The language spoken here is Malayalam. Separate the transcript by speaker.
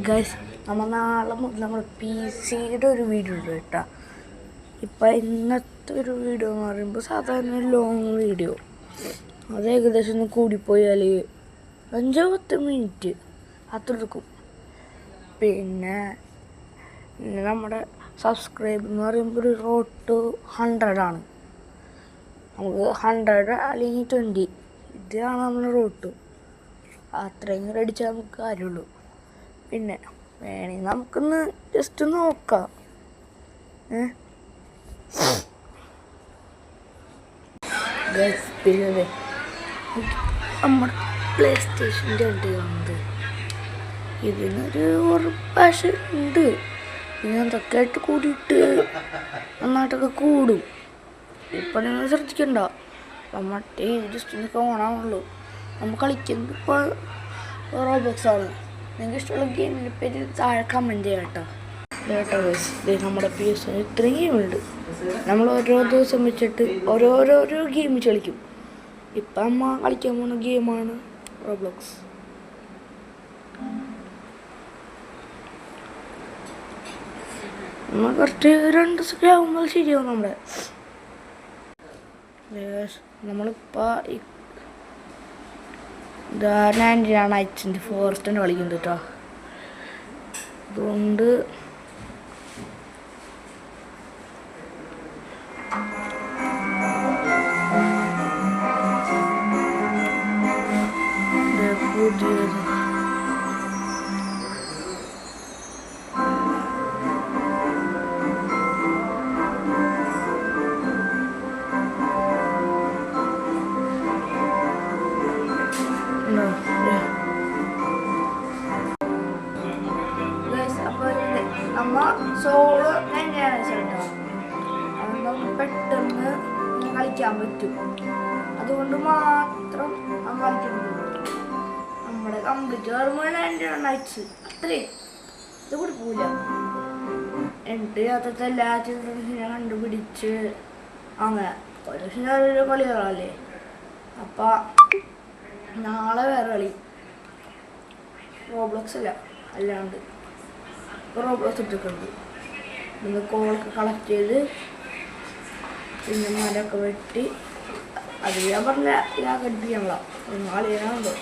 Speaker 1: ഗൈസ് നമ്മൾ നാളെ മുതൽ നമ്മൾ പി സിയുടെ ഒരു വീഡിയോ ഉണ്ട് കേട്ടോ. ഇപ്പം ഇന്നത്തെ ഒരു വീഡിയോ എന്ന് പറയുമ്പോൾ സാധാരണ ലോങ് വീഡിയോ, അത് ഏകദേശം ഒന്ന് കൂടിപ്പോയാൽ 5-10 മിനിറ്റ് അത്ര എടുക്കും. പിന്നെ നമ്മുടെ സബ്സ്ക്രൈബ് എന്ന് പറയുമ്പോൾ ഒരു റോഡ് ടു 100 ആണ്. നമുക്ക് 100 അല്ലെങ്കിൽ 20 ഇതാണ് നമ്മുടെ റോഡ്. അത്രയും അടിച്ചാൽ നമുക്ക് കാര്യമുള്ളൂ. പിന്നെ വേണമെങ്കിൽ നമുക്കൊന്ന് ജസ്റ്റ് നോക്കാം. പിന്നെ നമ്മുടെ പ്ലേ സ്റ്റേഷൻ്റെ ഉണ്ട് കാണുന്നത്. ഇതിനൊരു പാഷ ഉണ്ട്. പിന്നെ അതൊക്കെ ആയിട്ട് കൂടിയിട്ട് നന്നായിട്ടൊക്കെ കൂടും. ഇപ്പം നിങ്ങൾ ശ്രദ്ധിക്കണ്ട, മറ്റേ ജസ്റ്റ് ഒന്ന് ഓണാവുള്ളൂ. നമ്മൾ കളിക്കുന്നത് ഇപ്പോൾ റോബോക്സ് ആണ്. നിങ്ങൾക്ക് ഇഷ്ടമുള്ള ഗെയിമിൻ്റെ പേര് താഴെ കമൻറ്റ് ചെയ്യാം കേട്ടോ. നമ്മുടെ പി എസ് ഇത്രയും ഗെയിമുണ്ട്. നമ്മൾ ഓരോ ദിവസം വെച്ചിട്ട് ഓരോരോ ഗെയിം കളിക്കും. ഇപ്പം അമ്മ കളിക്കാൻ പോകുന്ന ഗെയിമാണ് റോബ്ലോക്സ്. നമ്മൾ കുറച്ച് 2 ദിവസമൊക്കെ ആകുമ്പോൾ ശരിയാവും. നമ്മളിപ്പോൾ 99 നൈറ്റ്സിൻ്റെ ഫോറസ്റ്റിൻ്റെ കളിക്കുന്നത് കേട്ടോ. അതുകൊണ്ട് നമ്മ സോള് എങ്ങനെയാണെന്ന് വെച്ചിട്ടോ, അത് നമുക്ക് പെട്ടെന്ന് കളിക്കാൻ പറ്റും. അതുകൊണ്ട് മാത്രം നമ്മൾ കളിക്കാൻ പറ്റും. നമ്മുടെ കംപ്ലീറ്റ് 99 നൈറ്റ്സ് അത്രയും ഇത് കൊടുക്കൂല. എന്നിട്ട് അകത്തെ എല്ലാ ചിത്രത്തിനെ കണ്ടുപിടിച്ച് അങ്ങനെ ഓരോ കളികളല്ലേ. അപ്പം നാളെ വേറെ കളി റോബ്ലോക്സ് അല്ലാണ്ട് റോബ്ലോക്സ് ഇട്ടിട്ടുണ്ട്. പിന്നെ കോളൊക്കെ കളക്ട് ചെയ്ത് പിന്നെ മരമൊക്കെ വെട്ടി അത് ഞാൻ പറഞ്ഞ ലാഗടിപ്പിക്കാനുള്ള കളിയാണല്ലോ.